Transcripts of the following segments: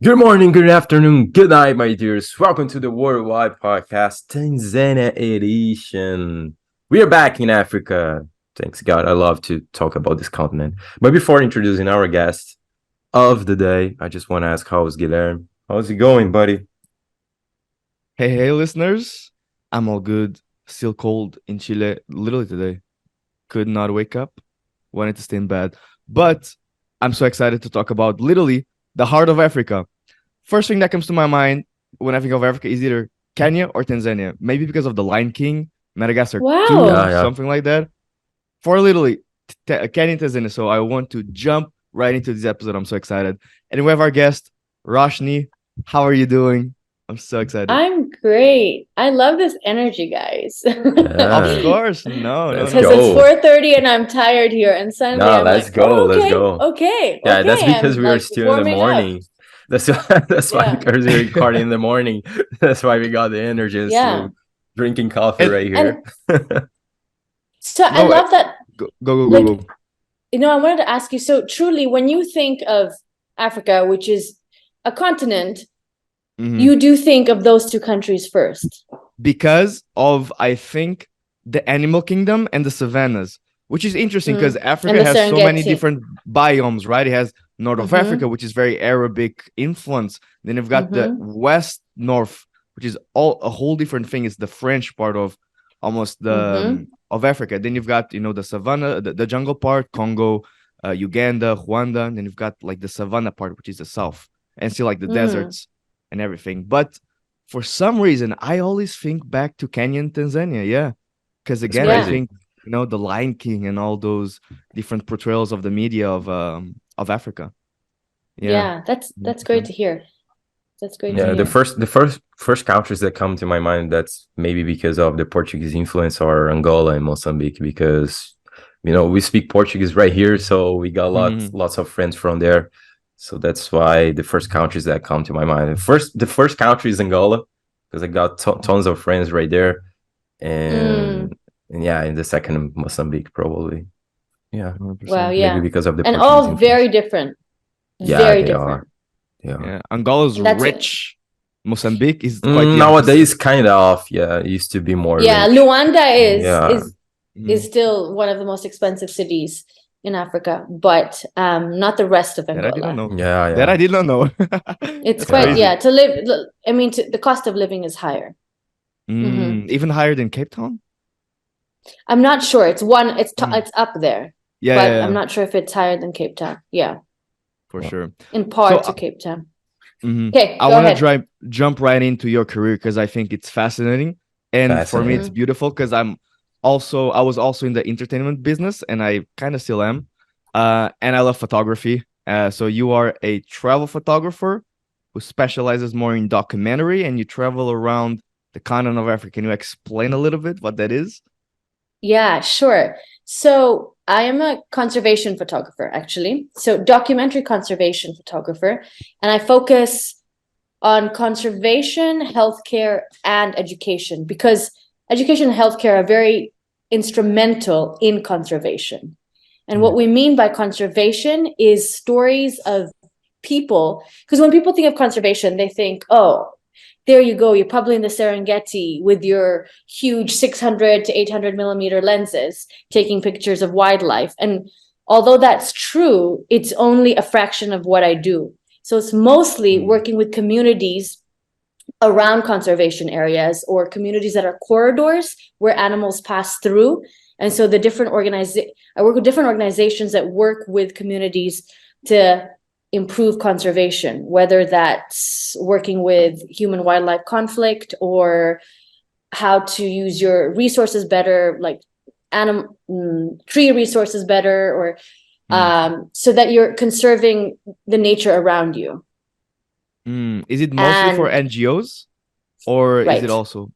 Good morning, good afternoon, good night, my dears. Welcome to the Worldwide Podcast, Tanzania edition. We are back in Africa. Thanks God, I love to talk about this continent. But before introducing our guest of the day, I just want to ask, how's Guilherme? How's it going, buddy? Hey, listeners. I'm all good. Still cold in Chile, literally today. Could not wake up. Wanted to stay in bed. But I'm so excited to talk about literally the heart of Africa. First thing that comes to my mind when I think of Africa is either Kenya or Tanzania. Maybe because of the Lion King, Madagascar 2, Yeah, Wow. yeah. something like that. For literally Kenya and Tanzania. So I want to jump right into this episode. I'm so excited. And we have our guest, Roshni. How are you doing? I'm so excited. I'm great. I love this energy, guys. Of Yeah. course. No, no, Let's no. Because it's go. 4:30 and I'm tired here, and suddenly No, I'm let's like, go. oh, Let's okay, go. okay, Yeah, that's okay. because I'm we are like still in the warming up. morning. That's why Yeah, because we're recording in the morning. That's why we got the energy and yeah. still drinking coffee And right And here. so I no, love that. go. Like, I wanted to ask you. So truly, when you think of Africa, which is a continent, Mhm. you do think of those two countries first. Because of, I think, the animal kingdom and the savannas, which is interesting because Mm. And Africa the has so many Serengeti. different biomes, right? It has North of Africa, Mm-hmm. which is very Arabic influence. Then you've got the Mm-hmm. West North, which is all a whole different thing. It's the French part of almost the Mm-hmm. of Africa. Then you've got the savannah, the jungle part, Congo, Uganda, Rwanda. And then you've got like the savannah part, which is the south, and still like the Mm. deserts and everything. But for some reason, I always think back to Kenya and Tanzania. Yeah, because It's again, I Yeah. crazy. think the Lion King and all those different portrayals of the media of Africa. Yeah. Yeah. That's great 100%. to hear. That's great to Yeah, the hear. first the first countries that come to my mind, that's maybe because of the Portuguese influence, are Angola and Mozambique, because we speak Portuguese right here, so we got lots Mhm. lots of friends from there. So that's why the first countries that come to my mind. The first country is Angola, because I got tons of friends right there, Mm. and yeah, in the second Mozambique probably. Yeah, Wow. 100%. maybe Yeah. because of the And Portuguese all very influence. different. Yeah, Very they different. are. They are. Yeah, Angola is And that's it. rich. Mozambique is quite the opposite. Nowadays, kind of. Yeah, it used to be more Yeah. rich. Luanda is Yeah, is is Mhm. still one of the most expensive cities in Africa, but not the rest of That I did not Angola. know. yeah, That yeah, I did not know. It's That's quite, yeah. crazy. yeah, to live. I mean, the cost of living is higher. Hmm. Even higher than Cape Town? I'm not sure. Mm. It's up there, Yeah, yeah, but I'm yeah, not sure if it's higher than Cape Town. Yeah, for Yeah. sure. in So, par to Cape Town. mhm. Okay, I go want to ahead. jump right into your career because I think it's fascinating, and for me, it's Fascinating. Hmm. beautiful because I was also in the entertainment business, and I kind of still am. And I love photography. So you are a travel photographer who specializes more in documentary, and you travel around the continent of Africa. Can you explain a little bit what that is? Yeah, sure. So I am a conservation photographer, actually. So documentary conservation photographer, and I focus on conservation, healthcare, and education because education and healthcare are very instrumental in conservation. And what Mm. we mean by conservation is stories of people, because when people think of conservation, they think, oh, there you go, you're probably in the Serengeti with your huge 600 to 800 millimeter lenses taking pictures of wildlife. And although that's true, it's only a fraction of what I do. So it's mostly Mm. working with communities around conservation areas or communities that are corridors where animals pass through. And so I work with different organizations that work with communities to improve conservation, whether that's working with human wildlife conflict or how to use your resources better, like tree resources better, or Mm. so that you're conserving the nature around you. Is it mostly for And NGOs or is it right. also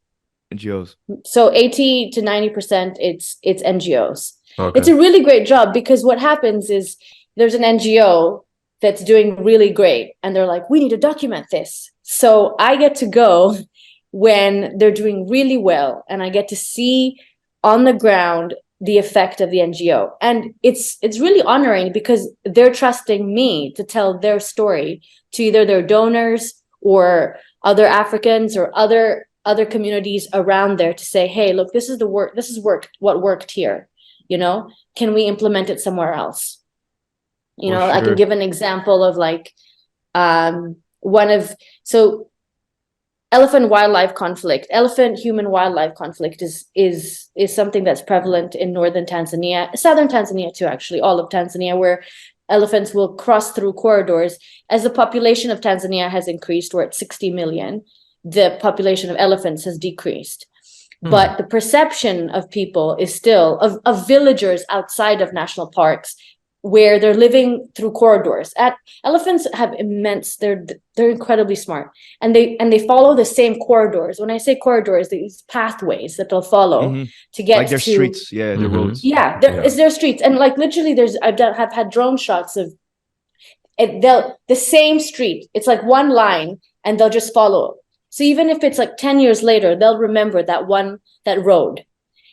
NGOs? So 80 to 90% it's NGOs. It's Okay. a really great job because what happens is there's an NGO that's doing really great and they're like, we need to document this. So I get to go when they're doing really well and I get to see on the ground the effect of the NGO. And it's really honoring because they're trusting me to tell their story to either their donors or other Africans or other communities around there to say, hey, look, this is what worked here. Can we implement it somewhere else? I can give an example of like elephant human wildlife conflict is something that's prevalent in northern Tanzania, southern Tanzania too, actually, all of Tanzania, where elephants will cross through corridors. As the population of Tanzania has increased, we're at 60 million, the population of elephants has decreased. But the perception of people is still of villagers outside of national parks where they're living through corridors. Elephants have they're incredibly smart, and they follow the same corridors. When I say corridors, these pathways that they'll follow to get like their to streets, the roads. Yeah, it's their streets, and like literally, I've had drone shots of it. The same street. It's like one line, and they'll just follow. So even if it's like 10 years later, they'll remember that road,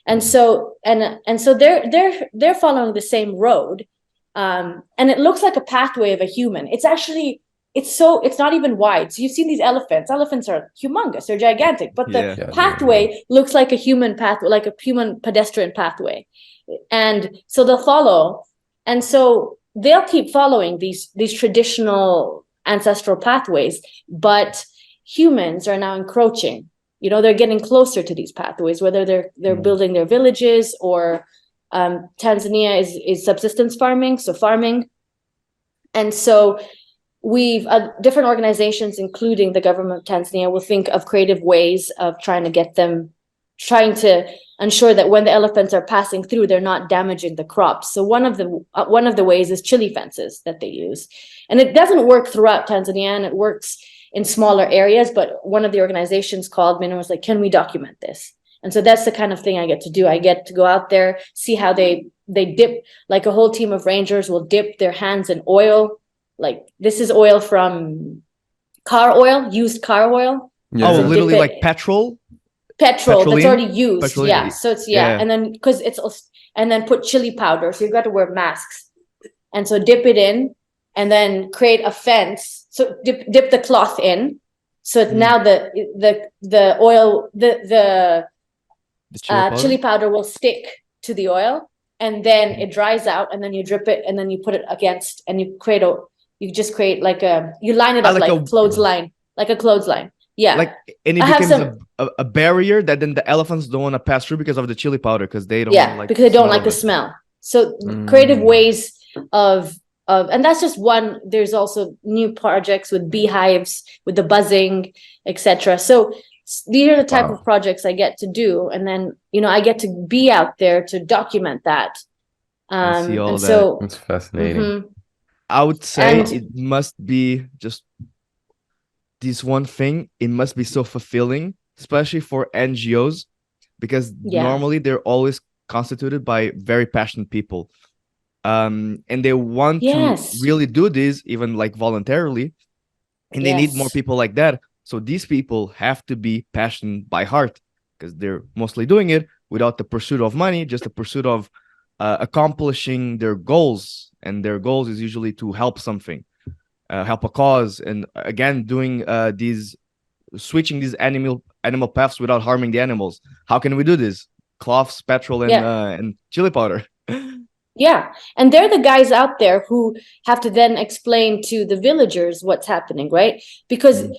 and so they're following the same road. And it looks like a pathway of a human. It's actually, it's not even wide. So you've seen these elephants are humongous, they're gigantic, but the pathway looks like a human pathway, like a human pedestrian pathway. And so they'll follow, and so they'll keep following these traditional ancestral pathways, but humans are now encroaching. They're getting closer to these pathways, whether they're building their villages or Tanzania is subsistence farming, so farming. And so we've different organizations, including the government of Tanzania, will think of creative ways of trying to ensure that when the elephants are passing through, they're not damaging the crops. So one of the ways is chili fences that they use. And it doesn't work throughout Tanzania, and it works in smaller areas, but one of the organizations called me and was like, can we document this? And so that's the kind of thing I get to do. I get to go out there, see how they dip, like a whole team of rangers will dip their hands in oil. Like this is oil from used car oil. Yeah. So literally like petrol that's already used. Petroleum. Yeah. So it's, and then and then put chili powder. So you've got to wear masks. And so dip it in and then create a fence. So dip the cloth in. So now the oil, the chili powder will stick to the oil, and then it dries out, and then you drip it, and then you put it against, and you just create you line it up like a clothesline. Yeah. Like, and it becomes a barrier that then the elephants don't want to pass through because of the chili powder, because they don't because they don't like the smell. So creative ways of and that's just one. There's also new projects with beehives, with the buzzing, etc. So these are the type of projects I get to do, and then I get to be out there to document that. See all and that. so It's fascinating. I would say it must be just this one thing. It must be so fulfilling, especially for NGOs, because normally they're always constituted by very passionate people. And they want to really do this, even like voluntarily, and they need more people like that. So these people have to be passionate by heart, because they're mostly doing it without the pursuit of money, just the pursuit of accomplishing their goals. And their goals is usually to help something, help a cause, and again doing switching these animal paths without harming the animals. How can we do this? Cloths, petrol, and chili powder. Yeah, and they're the guys out there who have to then explain to the villagers what's happening, right? Because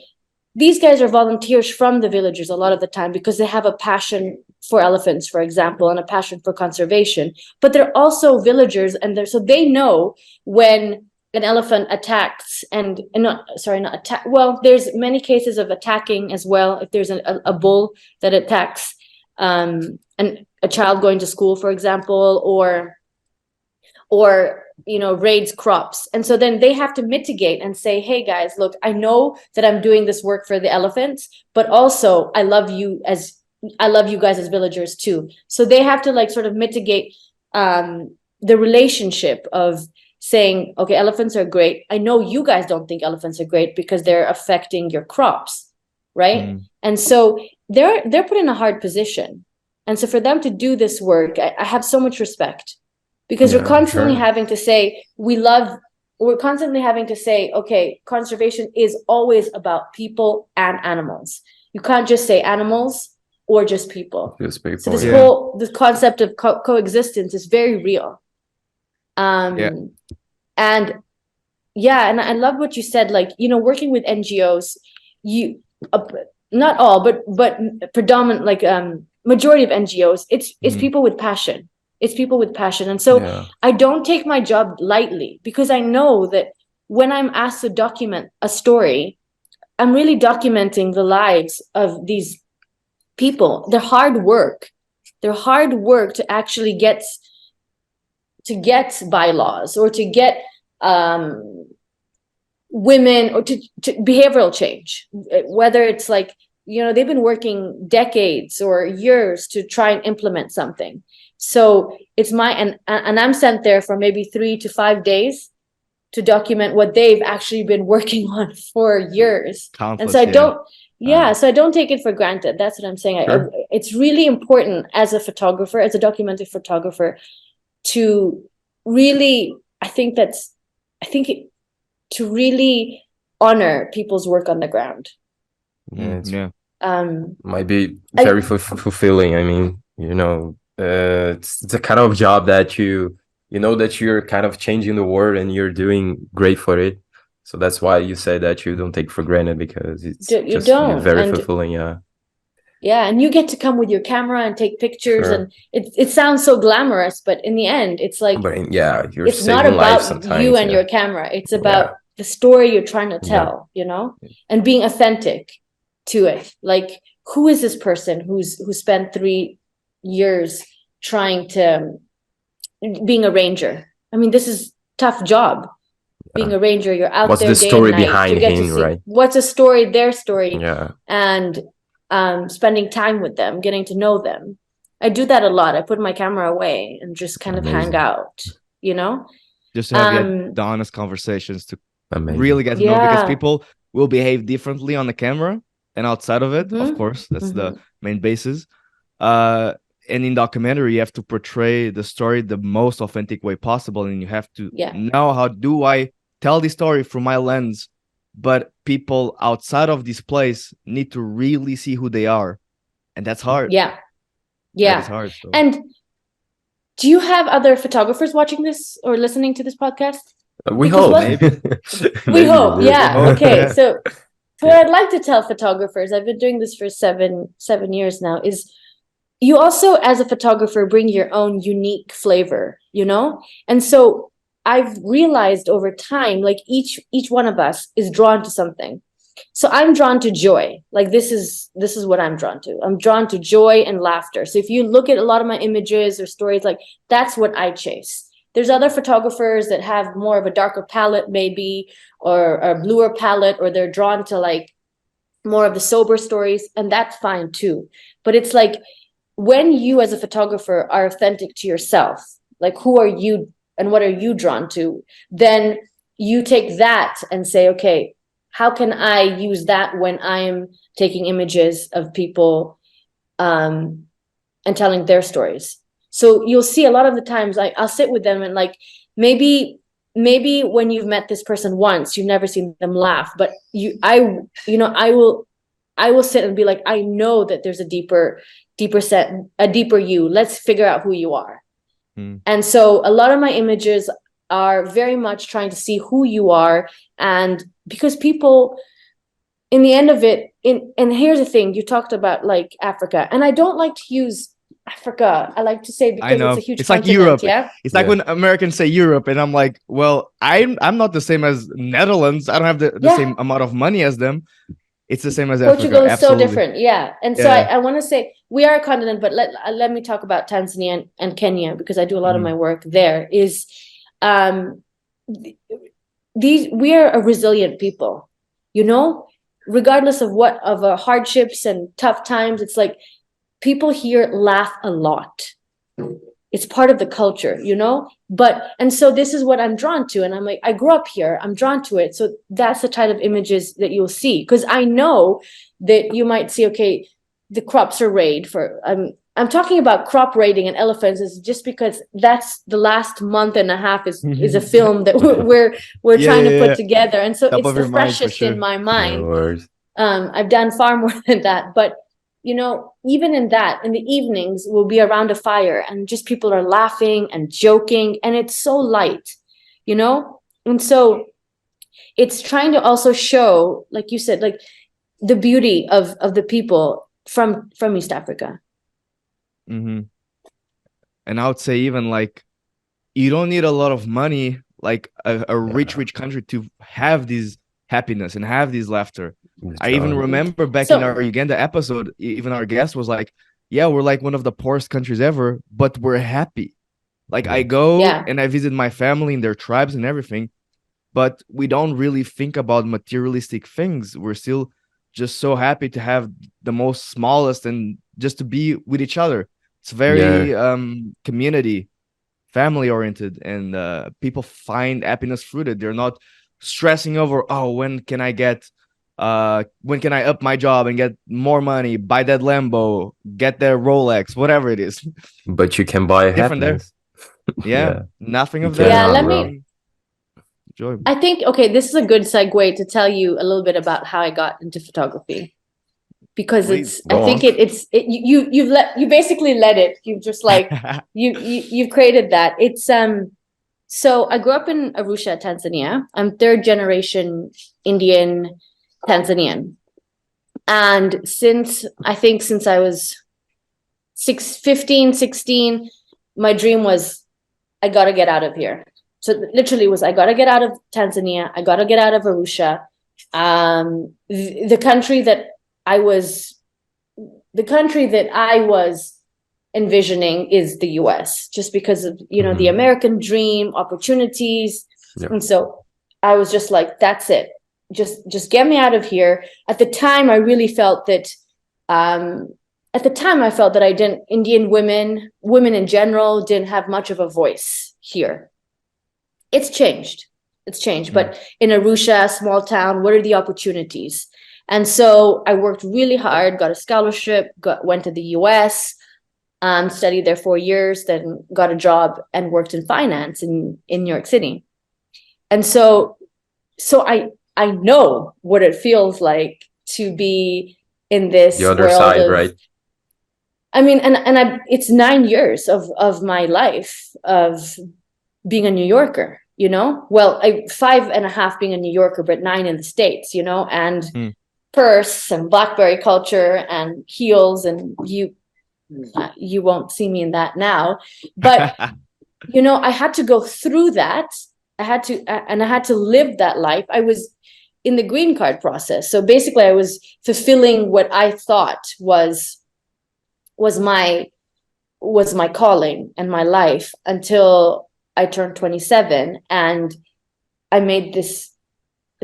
these guys are volunteers from the villagers a lot of the time, because they have a passion for elephants, for example, and a passion for conservation. But they're also villagers, and so they know when an elephant attacks not attack. Well, there's many cases of attacking as well. If there's a bull that attacks and a child going to school, for example, or raids crops. And so then they have to mitigate and say, hey guys, look, I know that I'm doing this work for the elephants, but also I love you guys as villagers too. So they have to sort of mitigate the relationship of saying, okay, elephants are great. I know you guys don't think elephants are great because they're affecting your crops, right? And so they're put in a hard position. And so for them to do this work, I have so much respect, because we're constantly having to say, we're constantly having to say, okay, conservation is always about people and animals. You can't just say animals or just people. So this this concept of coexistence is very real. And I love what you said, like, working with NGOs, not all, but predominant, like, majority of NGOs, it's people with passion. It's people with passion. And so I don't take my job lightly, because I know that when I'm asked to document a story, I'm really documenting the lives of these people, their hard work to actually get bylaws, or to get women, or to behavioral change, whether it's like, they've been working decades or years to try and implement something. So it's and I'm sent there for maybe 3 to 5 days to document what they've actually been working on for years. And so I don't take it for granted. That's what I'm saying. It's really important as a photographer, as a documentary photographer, to really, to really honor people's work on the ground. Might be very fulfilling. I mean, it's a kind of job that you know that you're kind of changing the world, and you're doing great for it. So that's why you say that you don't take for granted, because it's very fulfilling. And you get to come with your camera and take pictures, and it sounds so glamorous, but in the end, it's like, you're it's not about you and your camera. It's about the story you're trying to tell, and being authentic to it. Like, who is this person who spent 3 years trying to being a ranger? I mean, this is tough job. Being a ranger, you're out there. What's the story behind him, right? What's a story, their story, and spending time with them, getting to know them. I do that a lot. I put my camera away and just kind of hang out, just to have the honest conversations to really get to know, because people will behave differently on the camera and outside of it. Of course, that's the main basis. And in documentary, you have to portray the story the most authentic way possible, and you have to know, how do I tell the story through my lens, but people outside of this place need to really see who they are, and that's hard. It's hard. So. And do you have other photographers watching this or listening to this podcast? We hope. We hope. Okay. So what I'd like to tell photographers, I've been doing this for seven years now, is you also, as a photographer, bring your own unique flavor, And so I've realized over time, like, each one of us is drawn to something. So I'm drawn to joy. Like, this is what I'm drawn to. I'm drawn to joy and laughter. So if you look at a lot of my images or stories, like, that's what I chase. There's other photographers that have more of a darker palette, maybe, or a bluer palette, or they're drawn to like more of the sober stories, and that's fine too. But it's like, when you as a photographer are authentic to yourself, like, who are you and what are you drawn to, then you take that and say, okay, how can I use that when I'm taking images of people and telling their stories? So you'll see a lot of the times I'll sit with them, and like, maybe when you've met this person once, you've never seen them laugh, but I will sit and be like, I know that there's a deeper you. Let's figure out who you are. And so a lot of my images are very much trying to see who you are. And because people, in the end of it, and here's the thing, you talked about like Africa, and I don't like to use Africa. I like to say, because it's a huge it's like Europe. It's like when Americans say Europe, and I'm like, well, I'm not the same as Netherlands. I don't have the same amount of money as them. It's the same as Portugal Africa. Is so different. And so I want to say we are a continent, but let me talk about Tanzania and Kenya, because I do a lot of my work there. Is we are a resilient people, regardless of hardships and tough times. It's like, people here laugh a lot. It's part of the culture, and so this is what I'm drawn to. And I'm like, I grew up here, I'm drawn to it. So that's the type of images that you'll see. Because I know that you might see, okay, the crops are raid for I'm talking about crop raiding and elephants is just because that's the last month and a half is a film that we're Yeah, trying to yeah, put yeah. together, and so Top it's of the your mind for freshest in sure. my No mind. worries. I've done far more than that, but you know, even in that, in the evenings, we'll be around a fire and just people are laughing and joking, and it's so light, you know? And so it's trying to also show, like you said, like the beauty of the people from East Africa. Hmm. And I would say even like you don't need a lot of money, like a rich, Yeah. rich country to have this happiness and have this laughter. It's I even joy. remember back in our So Uganda episode, even our guest was like, yeah, we're like one of the poorest countries ever, but we're happy. Like I Yeah. go yeah, and I visit my family and their tribes and everything, but we don't really think about materialistic things. We're still just so happy to have the most smallest and just to be with each other. It's Yeah. very community, family oriented, and people find happiness through it. They're not stressing over, oh, when can I up my job and get more money, buy that Lambo, get that Rolex, whatever it is. But you can buy Different there. happiness. Yeah, Yeah. nothing You of that. yeah. cannot, Let bro. me. Joy. I think okay. This is a good segue to tell you a little bit about how I got into photography, because Please. I Go think on. you basically led it. You've just like you've created that. It's So I grew up in Arusha, Tanzania. I'm third generation Indian Tanzanian. And since I was 15, 16, my dream was I gotta get out of here. So literally was I gotta get out of Tanzania. I gotta get out of Arusha. The country that I was the country that I was envisioning is the US, just because of, you know, the Mhm. American dream, opportunities. Yeah. And so I was just like, that's it. Just get me out of here. At the time, I really felt that I didn't Indian women in general didn't have much of a voice here. It's changed. It's changed. But in Arusha, small town, what are the opportunities? And so I worked really hard, got a scholarship, went to the US, studied there 4 years, then got a job and worked in finance in New York City. And so I know what it feels like to be in The this other world side, of, right? I mean, it's 9 years of my life of being a New Yorker, you know? Well, 5.5 being a New Yorker, but 9 in the States, you know, and Mm. purse and BlackBerry culture and heels, and you won't see me in that now. But you know, I had to go through that. I had to live that life. I was in the green card process. So basically I was fulfilling what I thought was my calling and my life until I turned 27, and I made this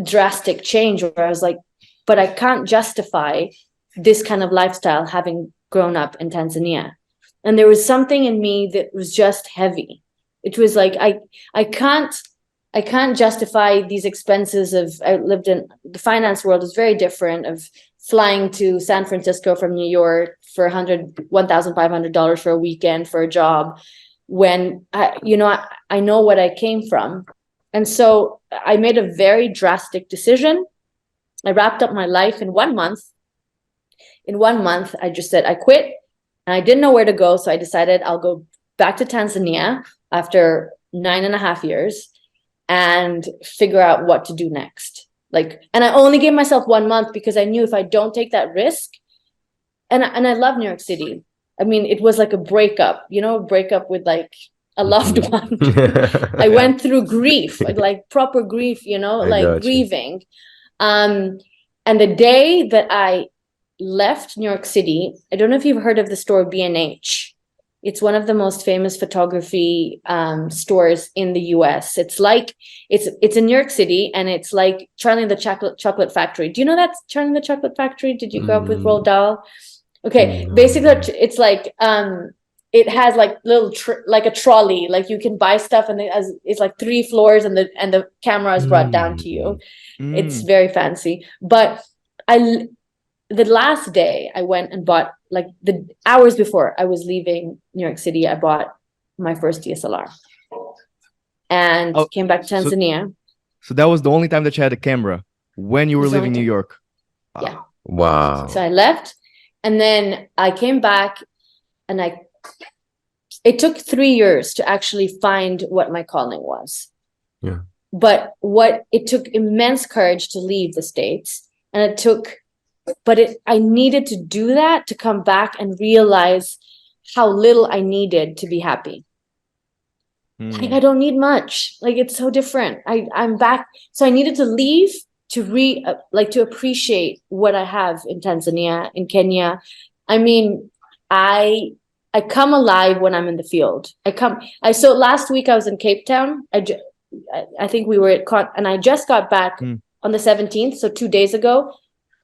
drastic change where I was like, but I can't justify this kind of lifestyle having grown up in Tanzania. And there was something in me that was just heavy. It was like I can't justify these expenses of, I lived in the finance world is very different, of flying to San Francisco from New York for $1,500 for a weekend for a job, when I know what I came from. And so I made a very drastic decision. I wrapped up my life in 1 month. In 1 month, I just said I quit, and I didn't know where to go. So I decided I'll go back to Tanzania after 9.5 years and figure out what to do next. And I only gave myself 1 month because I knew if I don't take that risk, and I love New York City. I mean, it was like a breakup, breakup with like a loved one. I Yeah. went through grief, like proper grief, I like got you. grieving. And the day that I left New York City, I don't know if you've heard of the store B&H. It's one of the most famous photography stores in the US. It's in New York City, and it's like Charlie and the Chocolate Factory. Do you know that's Charlie and the Chocolate Factory? Did you grow up with Roald Dahl? Okay, basically it's like it has like little like a trolley, like you can buy stuff, and it's like 3 floors, and the camera is brought down to you. It's very fancy. But I the last day I went and bought, like the hours before I was leaving New York City, I bought my first DSLR and Oh, came back to so Tanzania. so that was the only time that you had a camera when you were It's the only leaving New time. York. Yeah. Ah, So Wow. I left and then I came back and it took 3 years to actually find what my calling was. Yeah. But it took immense courage to leave the States. And I needed to do that to come back and realize how little I needed to be happy. Like, I don't need much. Like, it's so different. I'm back. So I needed to leave to to appreciate what I have in Tanzania, in Kenya. I mean, I come alive when I'm in the field. So last week I was in Cape Town. I think we were and I just got back on the 17th, so 2 days ago.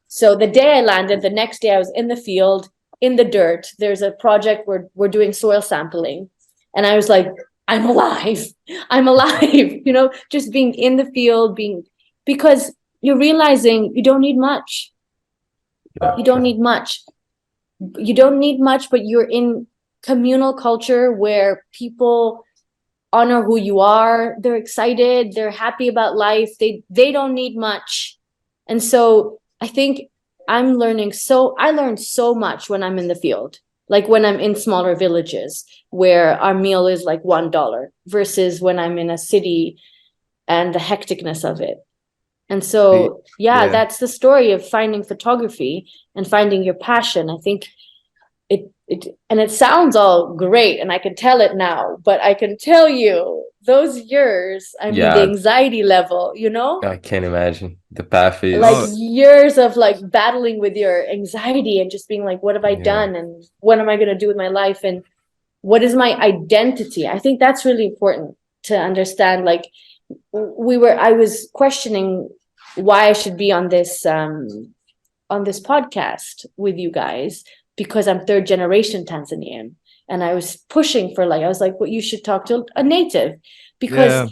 So the day I landed, the next day I was in the field, in the dirt. There's a project where we're doing soil sampling. And I was like, I'm alive. I'm alive. Just being in the field, because you're realizing you don't need much. Yeah. You don't need much. You don't need much, but you're in communal culture where people honor who you are. They're excited. They're happy about life. They don't need much. And so I think I learned so much when I'm in the field, like when I'm in smaller villages where our meal is like $1 versus when I'm in a city and the hecticness of it. And so, yeah. that's the story of finding photography and finding your passion. I think it sounds all great and I can tell it now, but I can tell you those years, I mean, the Yeah. anxiety level, I can't imagine. The path like is. years of like battling with your anxiety and just being like, what have I Yeah. done? And what am I going to do with my life? And what is my identity? I think that's really important to understand. Like I was questioning why I should be on this podcast with you guys, because I'm third generation Tanzanian. And I was pushing for I was like, well, you should talk to a native, because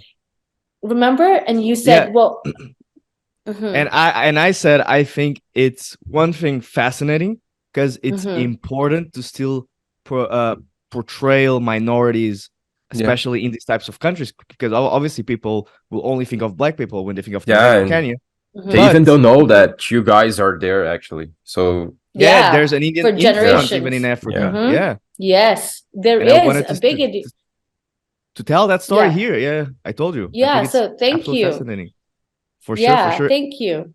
remember? And you said, well, And I said I think it's one thing fascinating because it's important to still portray minorities, especially in these types of countries, because obviously people will only think of black people when they think of Tanzania or Kenya. They even don't know that you guys are there actually. So there's an Indian for influence even generations. in Africa. Yes, there And I is wanted a big to tell that story here. Yeah, I told you. I think it's so thank absolutely you. fascinating. For sure. Thank you.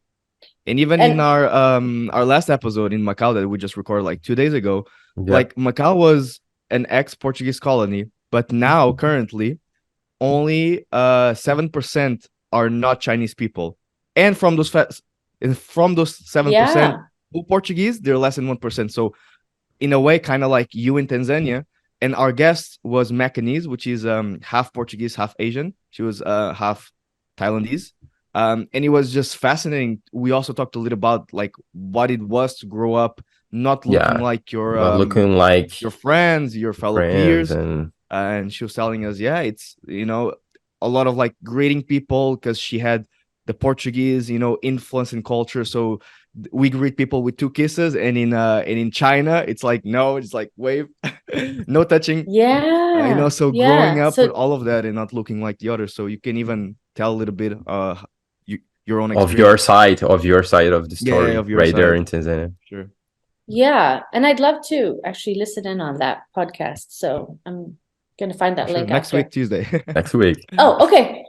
And even in our last episode in Macau that we just recorded like 2 days ago, like Macau was an ex-Portuguese colony, but now currently only 7% are not Chinese people. And from those 7% who Portuguese, they're less than 1%. So in a way, kind of like you in Tanzania. And our guest was Macanese, which is half Portuguese, half Asian. She was half Thailandese. And it was just fascinating. We also talked a little about like what it was to grow up not looking like your friends, your fellow peers. And she was telling us, it's a lot of like greeting people because she had the Portuguese influence in culture. So we greet people with 2 kisses, and in China it's like no, it's like wave, no touching. So growing up with all of that and not looking like the others, so you can even tell a little bit your own experience of your side of the story, of your right side. there in Tanzania. Sure. And I'd love to actually listen in on that podcast, so I'm gonna find that link next week Tuesday. Next week. Oh, okay,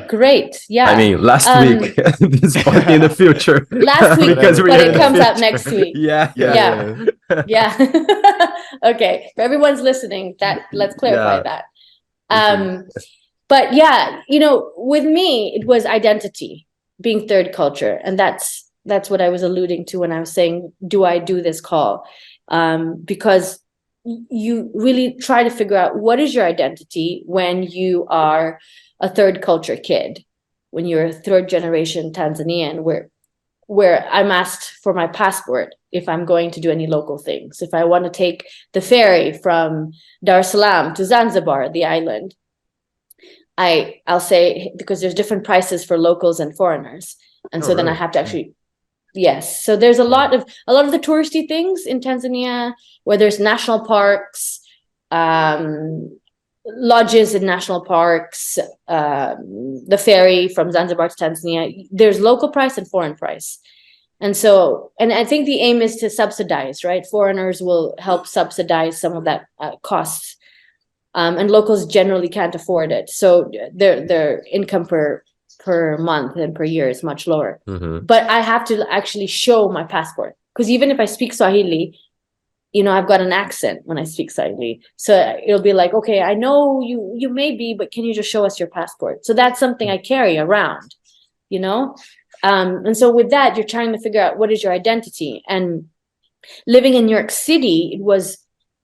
great. I mean, last week. This point in the future. Last week, but it comes out next week. Yeah. Okay, for everyone's listening, let's clarify that. But with me, it was identity, being third culture, and that's what I was alluding to when I was saying, do I do this call? Because you really try to figure out what is your identity when you are a third culture kid, when you're a third generation Tanzanian, where I'm asked for my passport if I'm going to do any local things. If I want to take the ferry from Dar es Salaam to Zanzibar, the island, I'll say, because there's different prices for locals and foreigners. And so then I have to actually Yes. So there's a lot of the touristy things in Tanzania, where there's national parks, lodges in national parks, the ferry from Zanzibar to Tanzania. There's local price and foreign price. And so, and I think the aim is to subsidize, right? Foreigners will help subsidize some of that cost. And locals generally can't afford it. So their income per month and per year is much lower. Mm-hmm. But I have to actually show my passport, because even if I speak Swahili, I've got an accent when I speak Swahili. So it'll be like, okay, I know you may be, but can you just show us your passport? So that's something I carry around, and so with that, you're trying to figure out what is your identity. And living in New York City, it was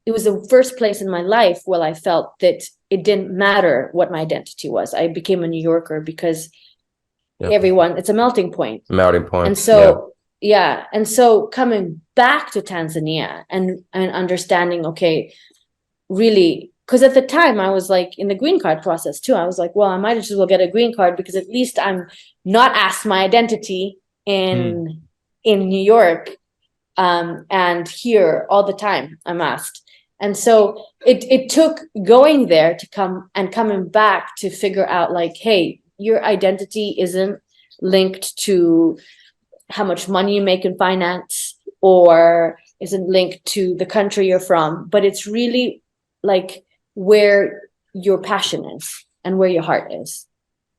the first place in my life where I felt that it didn't matter what my identity was. I became a New Yorker because everyone, it's a melting point. And so, and so coming back to Tanzania and understanding, okay, really, because at the time I was like in the green card process too. I was like, well, I might as well get a green card, because at least I'm not asked my identity in New York, and here all the time I'm asked. And so it took going there to coming back to figure out, like, hey, your identity isn't linked to how much money you make in finance, or isn't linked to the country you're from, but it's really like where your passion is and where your heart is.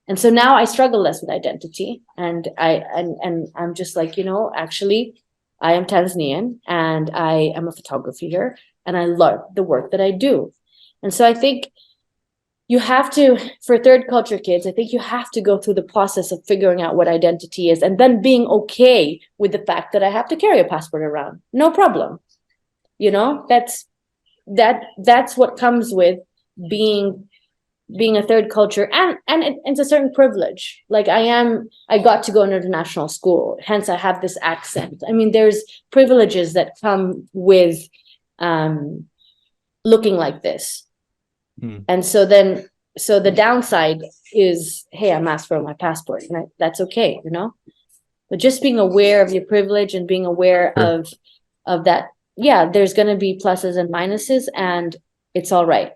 And so now I struggle less with identity, and I'm just like, actually, I am Tanzanian and I am a photographer here, and I love the work that I do. And so I think you have to, for third culture kids, I think you have to go through the process of figuring out what identity is, and then being okay with the fact that I have to carry a passport around. No problem. That's what comes with being a third culture, and it's a certain privilege. Like I got to go to international school, hence I have this accent. I mean, there's privileges that come with looking like this. And so the downside is, hey, I'm asked for my passport, and that's okay, but just being aware of your privilege and being aware of that, there's going to be pluses and minuses, and it's all right.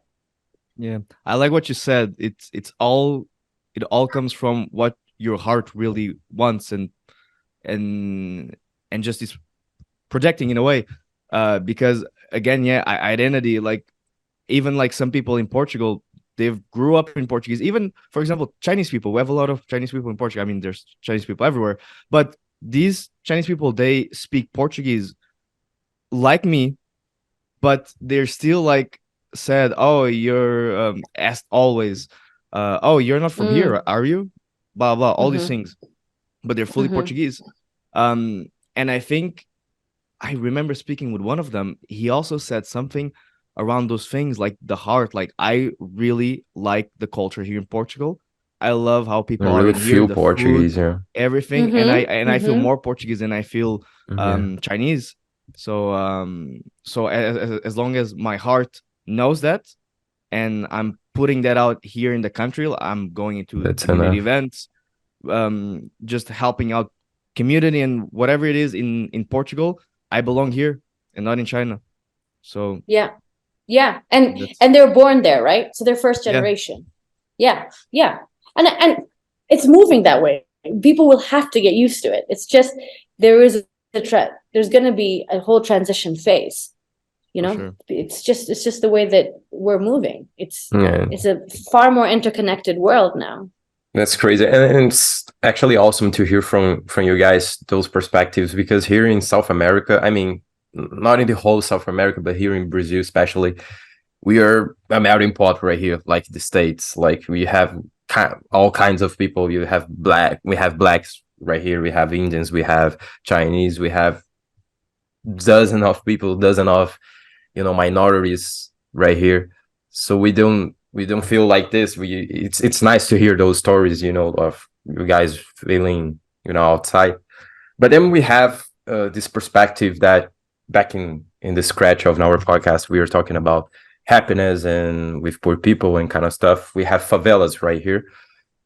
Yeah, I like what you said. It all comes from what your heart really wants, and just is projecting in a way, because again, identity, like, even like some people in Portugal, they've grew up in Portuguese. Even, for example, Chinese people, we have a lot of Chinese people in Portugal. I mean, there's Chinese people everywhere, but these Chinese people, they speak Portuguese like me, but they're still like said, oh, you're asked always, oh, you're not from here, are you? Blah blah, all these things, but they're fully Portuguese. And I think I remember speaking with one of them. He also said something around those things, like the heart. Like, I really like the culture here in Portugal. I love how people are in here, the Portuguese, food, everything, and I feel more Portuguese than I feel Chinese. So as long as my heart knows that, and I'm putting that out here in the country, I'm going into community events, just helping out community and whatever it is in Portugal. I belong here and not in China. So and they're born there, right? So they're first generation. And it's moving that way. People will have to get used to it. It's just, there is a trend. There's going to be a whole transition phase. Sure. It's just the way that we're moving. It's a far more interconnected world now. That's crazy, and it's actually awesome to hear from you guys those perspectives, because here in South America, I mean, not in the whole South America, but here in Brazil especially, we are a melting pot right here, like the States. Like, we have all kinds of people. We have blacks right here, we have Indians, we have Chinese, we have dozen of minorities right here. So we don't feel like this. It's nice to hear those stories, of you guys feeling, outside. But then we have this perspective that back in the scratch of our podcast, we were talking about happiness and with poor people and kind of stuff. We have favelas right here,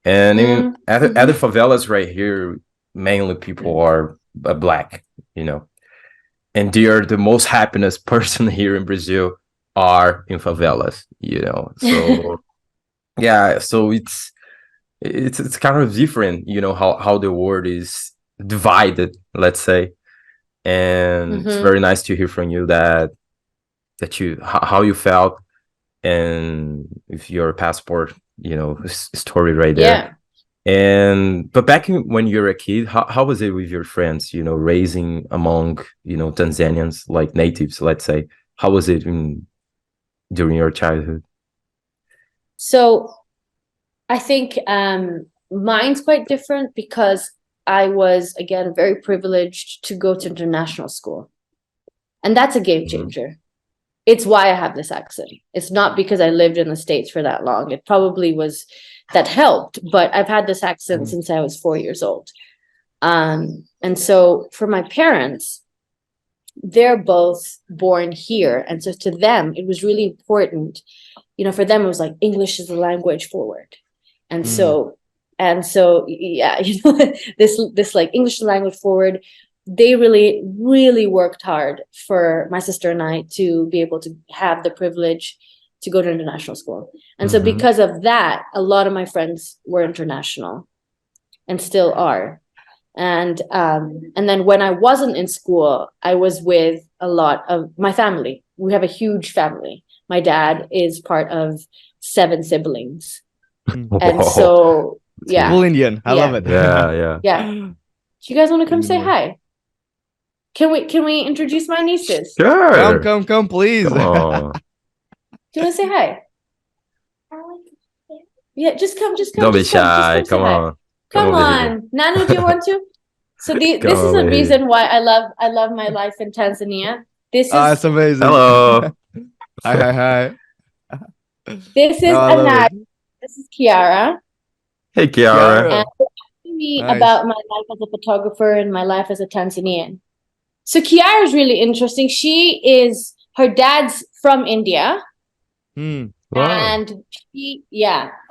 and in other favelas right here, mainly people are black, you know, and they are the most happiness person here in Brazil are in favelas, you know. So yeah, so it's kind of different, you know, how the world is divided, let's say. And it's very nice to hear from you that you how you felt, and with your passport, you know, story right there. Yeah. And but back when you were a kid, how was it with your friends, you know, raising among, you know, Tanzanians, like natives, let's say? How was it during your childhood? So I think mine's quite different because I was, again, very privileged to go to international school. And that's a game changer. It's why I have this accent. It's not because I lived in the States for that long. It probably was that helped, but I've had this accent since I was 4 years old. And so for my parents, they're both born here. And so to them, it was really important. You know, for them, it was like English is the language forward. And so yeah, you know, this like English language forward, they really, really worked hard for my sister and I to be able to have the privilege to go to international school. And so because of that, a lot of my friends were international and still are. And then when I wasn't in school, I was with a lot of my family. We have a huge family. My dad is part of 7 siblings. And so, yeah. Full Indian. I love it. Yeah. Do you guys want to come say hi? Can we introduce my nieces? Sure. Come, please. Come on. Do you want to say hi? Yeah, just come. Don't be shy. Come on. Come over here. on. Nanu, do you want to? So this is the reason why I love my life in Tanzania. This is That's amazing. Hello. Hi. this is Anna. This is Kiara. Hey, Kiara. And asking me about my life as a photographer and my life as a Tanzanian. So Kiara is really interesting. Her dad's from India. Wow.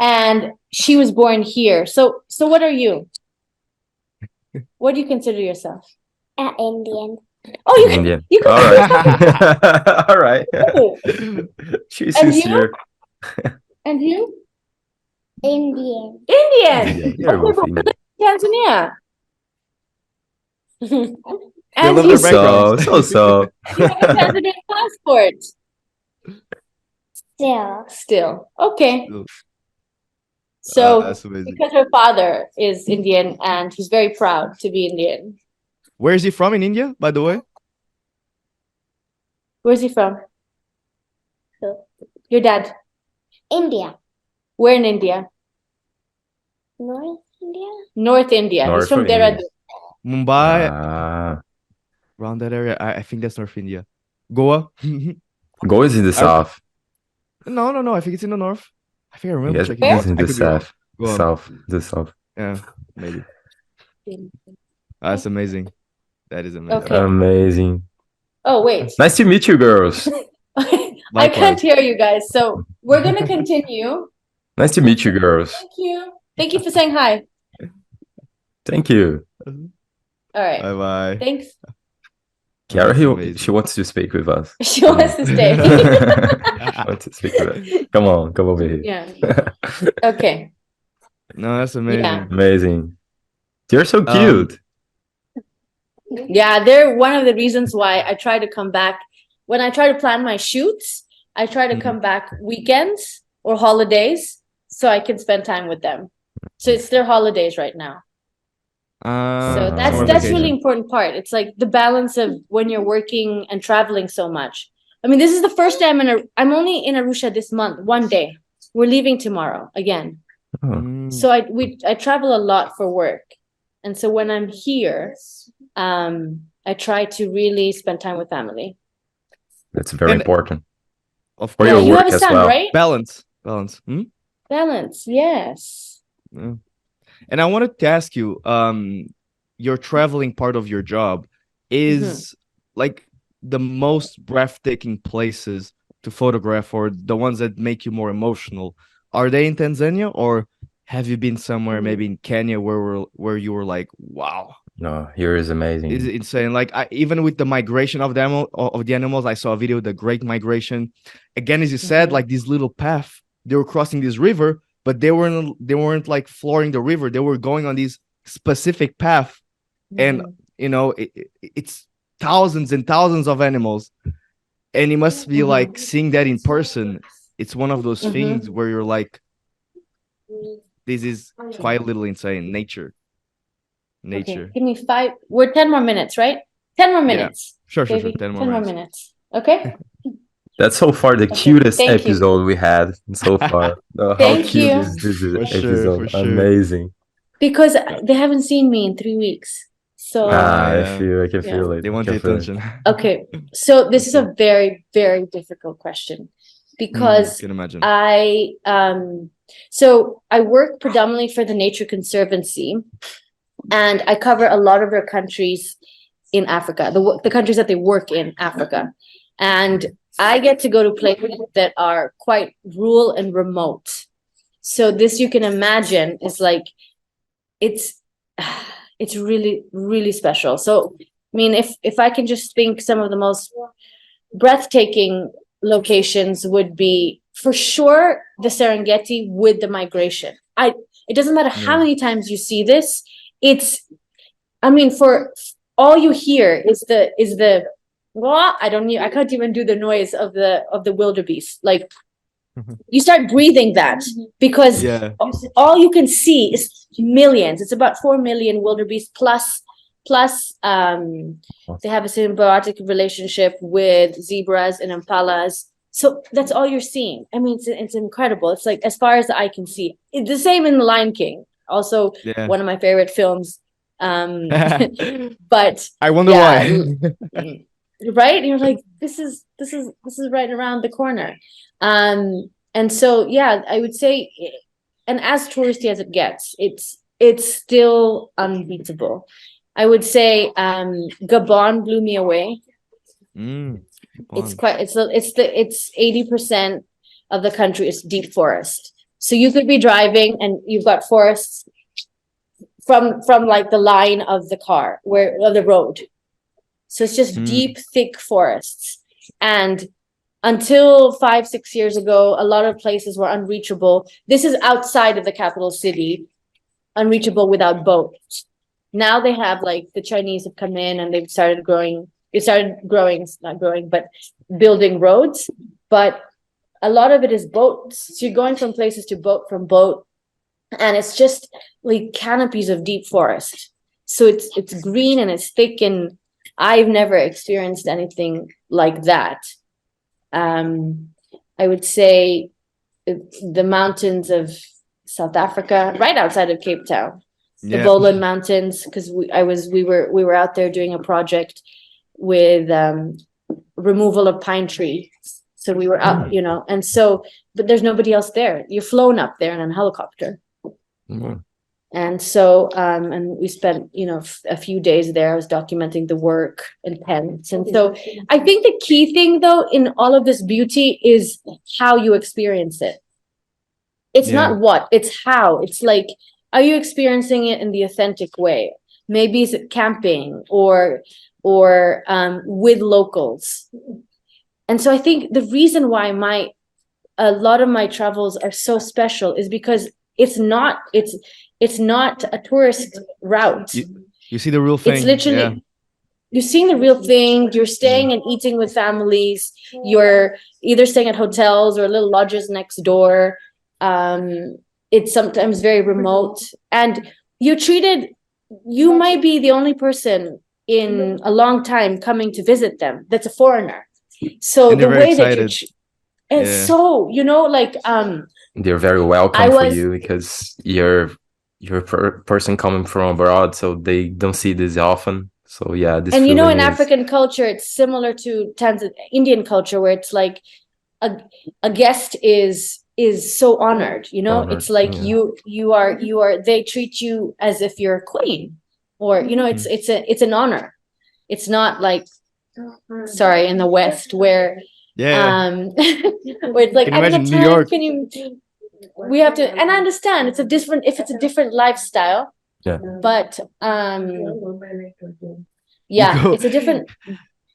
And she was born here. So what are you? What do you consider yourself? Indian. Oh, you Indian. You can All right. All right. Oh. She's And sincere. And you? Indian. Indian. You're both Okay, Indian. but Tanzania. They And love you their backgrounds. So. you have a Tanzanian passport. Still. Okay. So That's amazing. because her father is Indian and he's very proud to be Indian. Where is he from in India, by the way? Where's he from? Your dad. India. Where in India? North India. North India. North He's from India. Dehradun. Mumbai, around that area. I think that's North India. Goa. Go is in the south. No. I think it's in the north. I think I remember Yes, checking. it's in I the could be wrong. south. Go on. The south. Yeah, maybe. That's amazing. That is amazing. Okay. Amazing. Oh, wait. Nice to meet you, girls. I can't hear you guys. So we're going to continue. Nice to meet you, girls. Thank you. Thank you for saying hi. Thank you. All right. Bye. Thanks. Kiara, she wants to speak with us. She wants to stay. She wants to speak with us. Come over here. Yeah. Okay. No, that's amazing. Yeah. Amazing. You're so cute. Yeah, they're one of the reasons why I try to come back. When I try to plan my shoots, I try to come back weekends or holidays so I can spend time with them. So it's their holidays right now. So that's really important part. It's like the balance of when you're working and traveling so much. I mean, this is the first time I'm only in Arusha this month, one day. We're leaving tomorrow again. So I travel a lot for work. And so when I'm here, I try to really spend time with family. That's very important. Of For course. your You work have a as son, well. right? Balance. Balance, yes. Yeah. And I wanted to ask you, your traveling part of your job is like the most breathtaking places to photograph, or the ones that make you more emotional. Are they in Tanzania, or have you been somewhere, maybe in Kenya, where you were like, wow, No, here is Is amazing. insane. Like even with the migration of the animals, I saw a video, the Great Migration. Again, as you said, like this little path, they were crossing this river, but they weren't like flooring the river. They were going on this specific path, and it's thousands and thousands of animals, and it must be like seeing that in person. It's one of those things where you're like, this is quite a little insane. Nature. Okay, give me 5. We're 10 more minutes, right? 10 more Yeah. minutes. Sure. Baby. 10 more 10 more minutes. minutes. Okay. That's so far the Okay, cutest thank you. episode we had so far. How Thank cute you. is this For sure, episode? for sure. Amazing. Because they haven't seen me in 3 weeks. So I yeah. feel, I can Yeah. feel it. They I want can the feel it. attention. okay. So this is a very, very difficult question because Can imagine. so I work predominantly for the Nature Conservancy, and I cover a lot of their countries in Africa, the countries that they work in Africa. And I get to go to places that are quite rural and remote. So this, you can imagine, is like, it's really, really special. So, I mean, if I can just think, some of the most breathtaking locations would be for sure the Serengeti with the migration. It doesn't matter how many times you see this. I mean, for all you hear is the well, I can't even do the noise of the wildebeest. Like, you start breathing that because Yeah. all you can see is millions. It's about 4 million wildebeest plus they have a symbiotic relationship with zebras and impalas. So that's all you're seeing. I mean, it's incredible. It's like, as far as the eye can see. It's the same in The Lion King. Also, Yeah. one of my favorite films. But I wonder why. right, you're like, this is right around the corner. And so, yeah, I would say, and as touristy as it gets, it's still unbeatable. I would say Gabon blew me away. It's quite, it's 80% of the country is deep forest. So you could be driving and you've got forests from like the line of the car, of the road. So it's just deep, thick forests. And until 5-6 years ago, a lot of places were unreachable. This is outside of the capital city, unreachable without boats. Now they have, like, the Chinese have come in and they've started growing. Not growing, but building roads. But a lot of it is boats. So you're going from places to boat, from boat, and it's just like canopies of deep forest. So it's green and it's thick, and I've never experienced anything like that. I would say the mountains of South Africa, right outside of Cape Town, the Boland Mountains, because we were out there doing a project with removal of pine trees. So we were out, and so, but there's nobody else there. You're flown up there in a helicopter. And so, and we spent, a few days there. I was documenting the work in tents. And so I think the key thing, though, in all of this beauty is how you experience it. It's not what, it's how. It's like, are you experiencing it in the authentic way? Maybe is it camping or with locals? And so I think the reason why a lot of my travels are so special is because it's not a tourist route. You see the real thing. It's literally, you're seeing the real thing. You're staying and eating with families. You're either staying at hotels or little lodges next door. It's sometimes very remote, and you might be the only person in a long time coming to visit them that's a foreigner. So the way excited. That it's so, like, they're very welcome for you because you're person coming from abroad, so they don't see this often. So yeah, this, and in African culture, it's similar to Indian culture, where it's like a guest is so honored. It's like you are. They treat you as if you're a queen, or it's an honor. It's not like, sorry, in the West where where it's like, I'm in New York. We have to, and I understand if it's a different lifestyle. Yeah. But yeah, go- it's a different.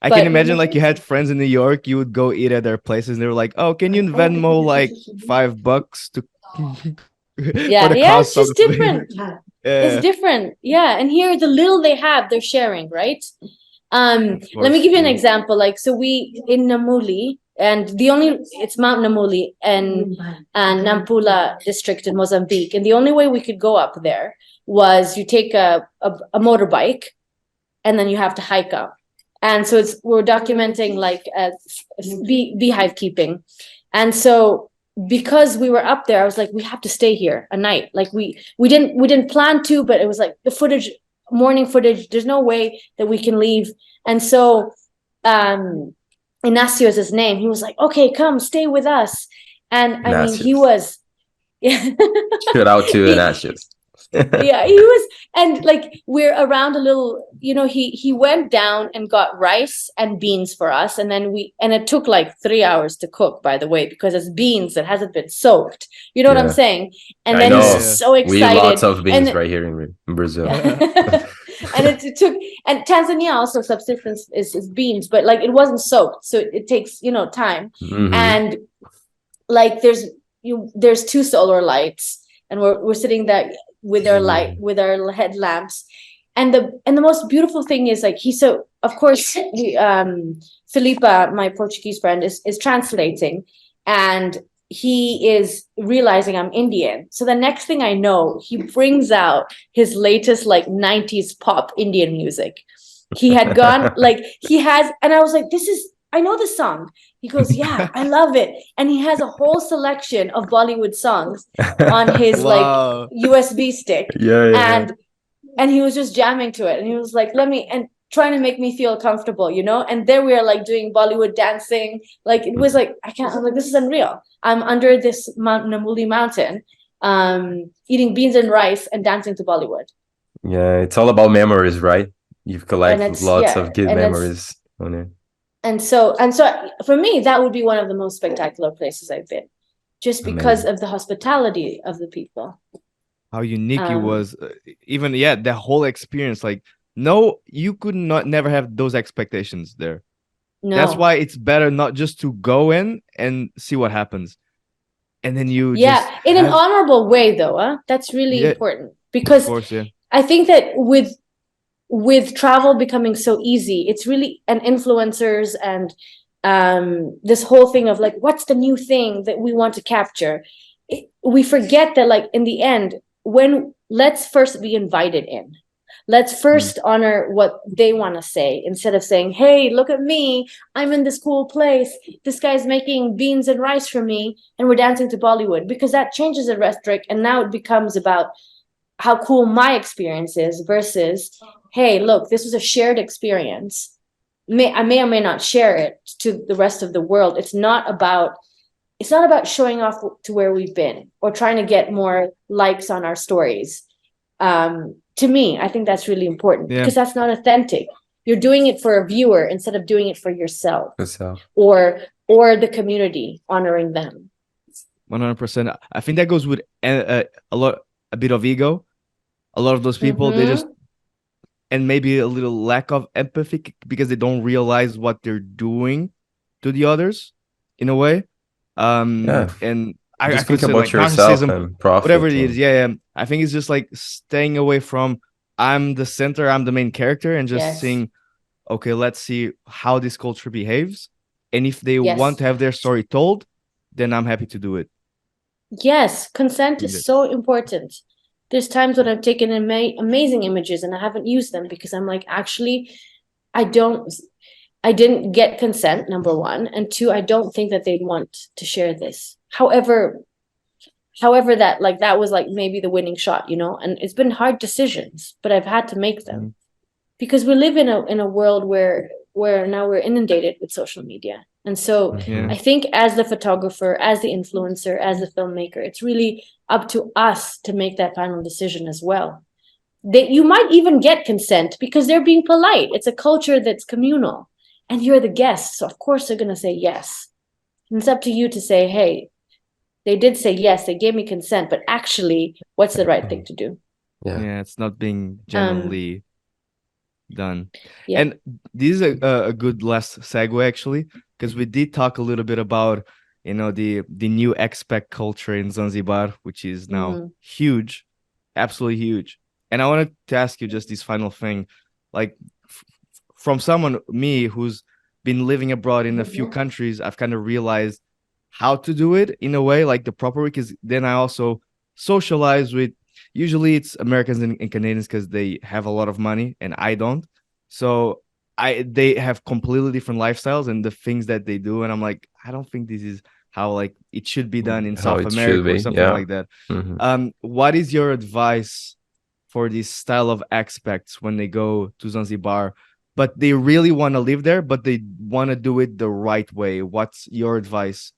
I But- can imagine like you had friends in New York, you would go eat at their places and they were like, "Oh, can you Venmo like $5 to Yeah, for the yeah, cost it's just of the food?" different. It's Yeah, different. Yeah. And here the little they have, they're sharing, right? Let me course, give you an yeah. example. Like, so we in Namuli, and it's Mount Namuli and Nampula district in Mozambique. And the only way we could go up there was you take a motorbike and then you have to hike up. And so we're documenting like beehive keeping. And so because we were up there, I was like, we have to stay here a night. Like we didn't plan to, but it was like the footage, morning footage, there's no way that we can leave. And so Ignacio is his name. He was like, okay, come stay with us. And I mean, he Ignatius. was yeah. Shout out to He- Ignatius. yeah, he was, and like we're around a little, he went down and got rice and beans for us, and then and it took like 3 hours to cook, by the way, because it's beans that hasn't been soaked, you know what I'm Yeah. saying? And I then know. he's so We eat excited. lots of beans And right here in Brazil. and it took, and Tanzania also subsistence is beans, but like it wasn't soaked, so it takes time. Mhm. And like there's two solar lights, and we're sitting there with our with our headlamps, and the most beautiful thing is like of course Filipa, my Portuguese friend, is translating, and he is realizing I'm Indian. So the next thing I know, he brings out his latest like 90s pop Indian music. He had gone like and I was like, I know this song. He goes, yeah, I love it. And he has a whole selection of Bollywood songs on his Wow. like USB stick. Yeah. And he was just jamming to it. And he was like, and trying to make me feel comfortable, And there we are like doing Bollywood dancing. Like it was like, I'm like, this is unreal. I'm under this Namuli mountain, eating beans and rice and dancing to Bollywood. Yeah, it's all about memories, right? You've collected lots yeah, of good and memories on it. And so for me, that would be one of the most spectacular places I've been, just because Amazing. of the hospitality of the people. How unique it was. Even the whole experience. Like, no, you could never have those expectations there. No. That's why it's better not just to go in and see what happens, and then you in an honorable way, though. That's really important, because of course, I think that with travel becoming so easy, it's really, and influencers and this whole thing of like, what's the new thing that we want to capture? We forget that like in the end, let's first be invited in. Let's first honor what they want to say, instead of saying, hey, look at me, I'm in this cool place, this guy's making beans and rice for me, and we're dancing to Bollywood, because that changes the rhetoric, and now it becomes about how cool my experience is versus, hey, look, this was a shared experience. I may or may not share it to the rest of the world. It's not about showing off to where we've been or trying to get more likes on our stories. To me, I think that's really important, because that's not authentic. You're doing it for a viewer instead of doing it for yourself. Or the community, honoring them. 100%. I think that goes with a bit of ego. A lot of those people, they just, and maybe a little lack of empathy, because they don't realize what they're doing to the others in a way. And I just could think say about like yourself narcissism, and profit, whatever it is. I think it's just like staying away from, I'm the center, I'm the main character, and just seeing, okay, let's see how this culture behaves, and if they want to have their story told, then I'm happy to do it. Yes, consent is so important. There's times when I've taken amazing images and I haven't used them because I'm like, actually, I didn't get consent, number one, and two, I don't think that they'd want to share this. However that was like maybe the winning shot, and it's been hard decisions, but I've had to make them, because we live in a world where now we're inundated with social media. And so I think as the photographer, as the influencer, as the filmmaker, it's really up to us to make that final decision as well. You might even get consent because they're being polite. It's a culture that's communal, and you're the guest, so of course they're going to say yes. And it's up to you to say, hey, they did say yes, they gave me consent, but actually, what's the right thing to do? Yeah. Yeah, it's not being Um, generally done. yeah. And this is a good last segue actually, because we did talk a little bit about the new expat culture in Zanzibar, which is now Mhm. huge, absolutely huge. And I wanted to ask you just this final thing, like f- from someone me who's been living abroad in a few countries, I've kind of realized how to do it in a way, like the proper way. Because then I also socialize with, usually it's Americans and Canadians because they have a lot of money and I don't. So they have completely different lifestyles and the things that they do, and I'm like, I don't think this is how like it should be done in How South it should America or be. something Yeah. like that. Hmm. What is your advice for this style of expats when they go to Zanzibar, but they really want to live there, but they want to do it the right way? What's your advice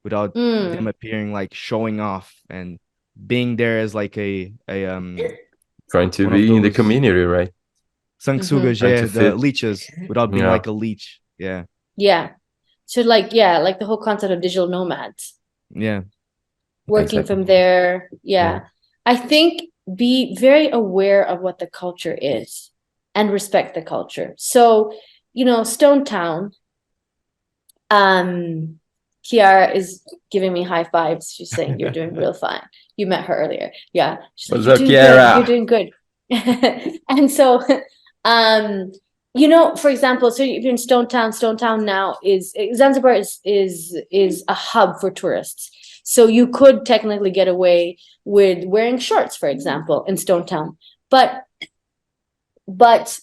without them Mm. appearing like showing off and being there as like a Trying to one of be in the those community, right? Mhm. Trying to sanguesugers, the fit. leeches, without being Yeah. like a leech? Yeah, Yeah. So like, yeah, like the whole concept of digital nomads, yeah. working Exactly. from there. Yeah. Yeah. I think be very aware of what the culture is and respect the culture. So, Stone Town, Kiara is giving me high fives. She's saying you're doing real fine. You met her earlier. Yeah. She's like, What's you're up, doing good. You're Kiara? doing good. And so, um, for example, so if you're in Stone Town now is Zanzibar is a hub for tourists. So you could technically get away with wearing shorts, for example, in Stone Town. But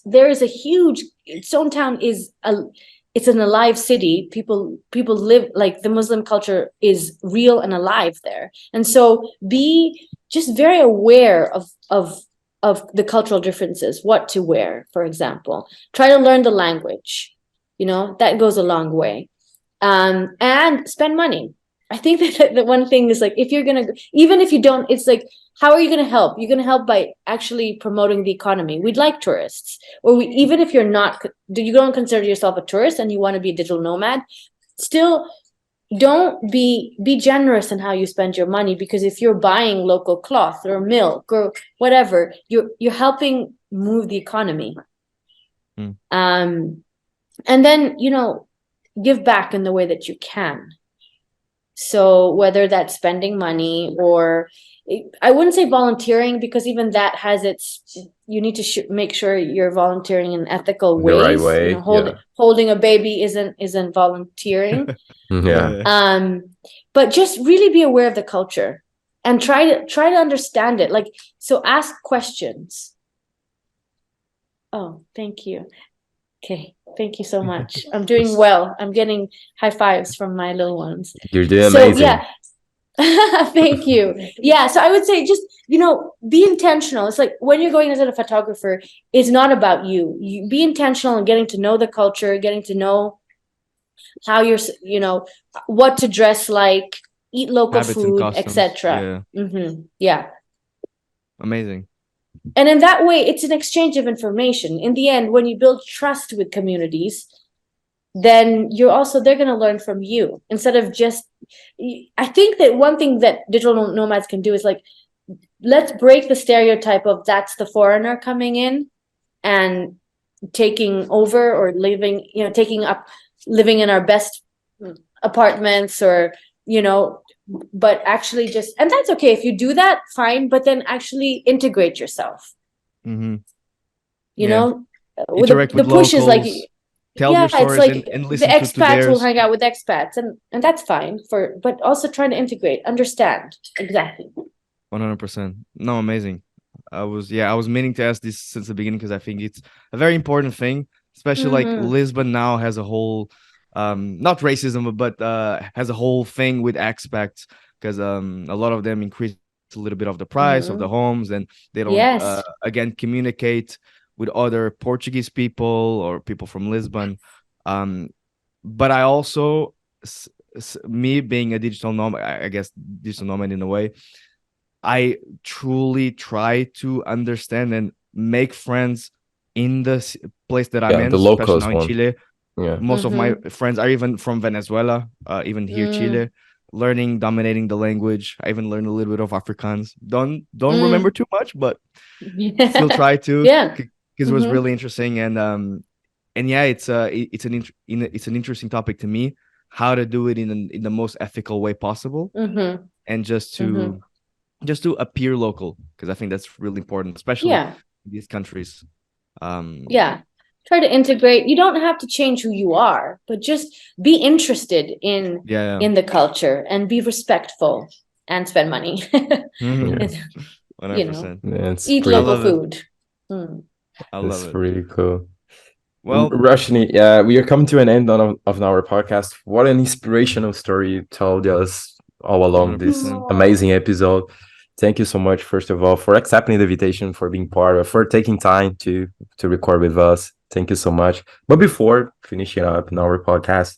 there is a huge Stone Town is it's an alive city. People live, like, the Muslim culture is real and alive there. And so be just very aware of the cultural differences, what to wear, for example. Try to learn the language. That goes a long way. And spend money. I think that the one thing is, like, if you're gonna, even if you don't, it's like, how are you gonna help? You're gonna help by actually promoting the economy. We'd like tourists, or even if you're not, you don't consider yourself a tourist and you want to be a digital nomad, still don't be generous in how you spend your money, because if you're buying local cloth or milk or whatever, you're helping move the economy. Mm. And then give back in the way that you can. So whether that's spending money, or I wouldn't say volunteering, because even that has you need to make sure you're volunteering in ethical The right ways. way. Yeah. Holding a baby isn't volunteering. Yeah. But just really be aware of the culture and try to understand it. Like, so ask questions. Oh, thank you. Okay, thank you so much. I'm doing well. I'm getting high fives from my little ones. You're doing So amazing. yeah, thank you. Yeah, so I would say just, be intentional. It's like when you're going as a photographer, it's not about you. You be intentional in getting to know the culture, getting to know how what to dress like, eat local Habits and food, customs. etc. Yeah, Yeah. amazing. And in that way, it's an exchange of information. In the end, when you build trust with communities, then they're going to learn from you, instead of just, I think that one thing that digital nomads can do is, like, let's break the stereotype of that's the foreigner coming in and taking over, or living in our best apartments, or but actually just, and that's okay if you do that, fine, but then actually integrate yourself. Mm-hmm. you Yeah, know with interact the with push is like, locals, tell your yeah, it's stories like and the listen to expats will theirs. hang out with expats, and that's fine, but also trying to integrate, understand exactly. 100%. No, amazing. I was meaning to ask this since the beginning because I think it's a very important thing, especially like Mm-hmm. Lisbon now has a whole, not racism, but has a whole thing with expats because a lot of them increase a little bit of the price of the Mm-hmm. homes, and they don't Yes. again communicate with other Portuguese people or people from Lisbon. Um, but I also, me being a digital nomad, I guess digital nomad in a way, I truly try to understand and make friends in the place that I'm Yeah. in, The especially now locals in one. Chile. Yeah. Most of my Mm-hmm. friends are even from Venezuela, even here, Mm. Chile. learning, dominating the language. I even learned a little bit of Afrikaans. Don't Mm. remember too much, but still try to. Yeah. Because it was Mhm. really interesting, and yeah, it's an interesting topic to me. How to do it in the most ethical way possible, Mhm. and just Mhm. to appear local, because I think that's really important, especially Yeah. in these countries. Yeah. Try to integrate. You don't have to change who you are, but just be interested Yeah. in the culture and be respectful and spend money. Mhm. Yeah. 100%. That's Eat I pretty. local love it. food. Mm. I That's love it. pretty cool. Well, Roshni, we are coming to an end of our podcast. What an inspirational story you told us all along this 100%. amazing episode. Thank you so much, first of all, for accepting the invitation, for being part of, for taking time to record with us. Thank you so much. But before finishing up in our podcast,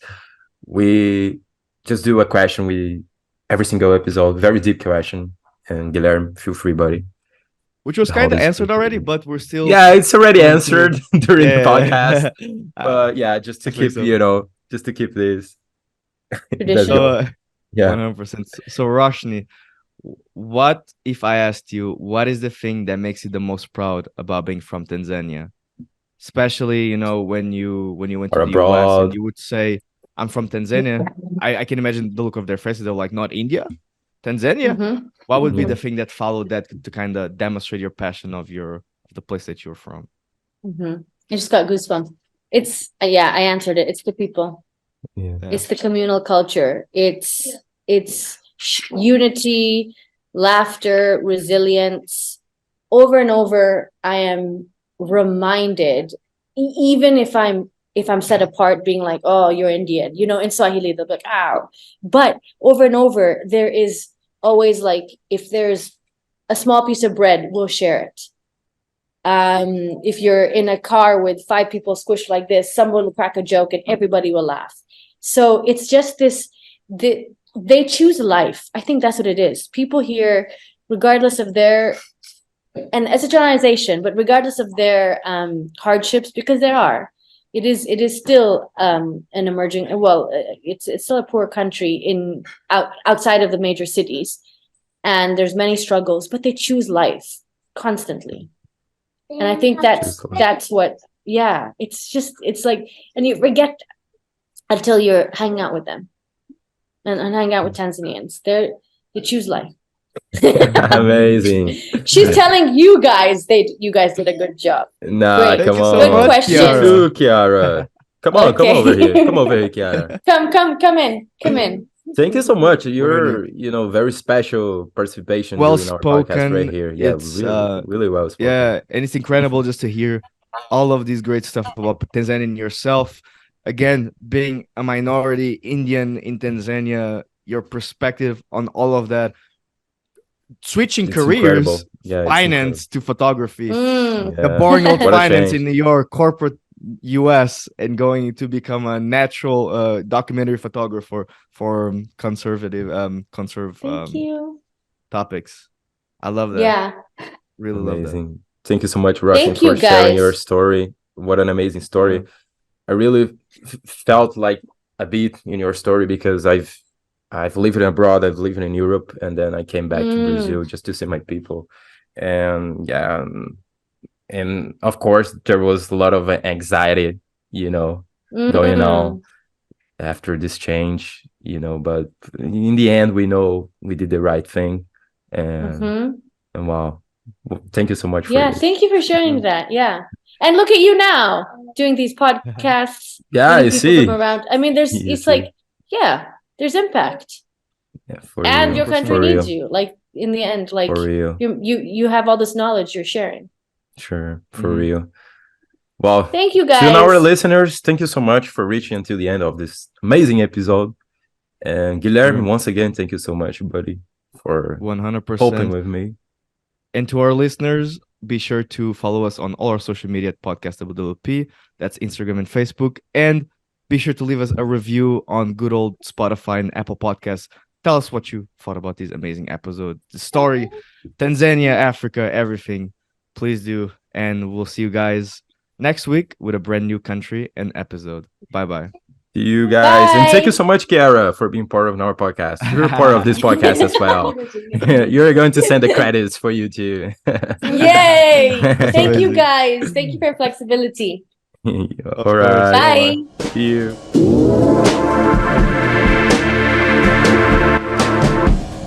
we just do a question with every single episode, very deep question. And Guilherme, feel free, buddy. which was The kind hold of is answered already, but we're still yeah, it's already going to. answered during the podcast. Yeah. But yeah, just to I think keep, so. just to keep this. Let's Tradition. So, go. Yeah. 100%. So, Roshni, what if I asked you, what is the thing that makes you the most proud about being from Tanzania? Especially, when you went Or to the US and abroad. you would say, I'm from Tanzania. I can imagine the look of their faces. They're like, not India, Tanzania. Mhm. What would be Mhm. the thing that followed that to kind of demonstrate your passion of the place that you're from? Mhm. I just got goosebumps. It's yeah, I answered it. It's the people. Yeah. Yeah. It's the communal culture. It's unity, laughter, resilience. Over and over, I am reminded, even if I'm set apart, being like, "Oh, you're Indian," in Swahili, they'll be like, "Ow," but over and over, there is always like, if there's a small piece of bread, we'll share it. If you're in a car with 5 people squished like this, someone will crack a joke and everybody will laugh. So it's just they choose life. I think that's what it is. People here, regardless of their, and as a generalization, but regardless of their hardships, because there are, it is still an emerging. Well, it's still a poor country outside of the major cities, and there's many struggles, but they choose life constantly. And I think that's what, yeah, it's like, and you forget until you're hanging out with them and hang out with Tanzanians. They choose life. Amazing. She's telling you guys did a good job. Nah, Great. Thank come you so Good on. much, question. You Kiara. too, Kiara. Come on, come over here. Come over here, Kiara. Come in. Thank you so much. Already. Your, very special participation Well during our podcast right spoken. here. Yeah, It's really, really well spoken. yeah, and it's incredible just to hear all of these great stuff about Tanzania and yourself. Again, being a minority Indian in Tanzania, your perspective on all of that, switching It's careers, incredible. Yeah, it's finance to photography, Mm. the Yeah. boring old What a finance change. in New York, corporate US, and going to become a natural documentary photographer for conserve Thank you. topics. I love that. Yeah. Really love that. Amazing. Thank you so much, Russian, Thank you, for sharing your guys. story. What an amazing story. I really felt like a bit in your story because I've lived abroad, I've lived in Europe, and then I came back to Brazil just to see my people. And yeah, and of course there was a lot of anxiety, going on after this change, but in the end we know we did the right thing. And wow. Well, thank you so much for Yeah, this. thank you for sharing that. Yeah. And look at you now doing these podcasts, Yeah, meeting I people see. from around. I mean, You it's see. like, yeah, there's impact. Yeah, for And real. your country For needs real. you. Like in the end, like For real. you have all this knowledge you're sharing. Sure. For real. Well, Thank you, to our guys. listeners, thank you so much for reaching until the end of this amazing episode. And Guilherme, once again, thank you so much, buddy, for 100%. helping with me. And to our listeners, be sure to follow us on all our social media at Podcast WWP. That's Instagram and Facebook. And be sure to leave us a review on good old Spotify and Apple Podcasts. Tell us what you thought about these amazing episodes. The story, Tanzania, Africa, everything. Please do. And we'll see you guys next week with a brand new country and episode. Bye-bye. See you guys. And thank you Bye. so much, Kiara, for being part of our podcast. You're part of this podcast as well. You're going to send the credits for you too. Yay! Thank you amazing. guys. Thank you for your flexibility. All course. right. Bye. See you.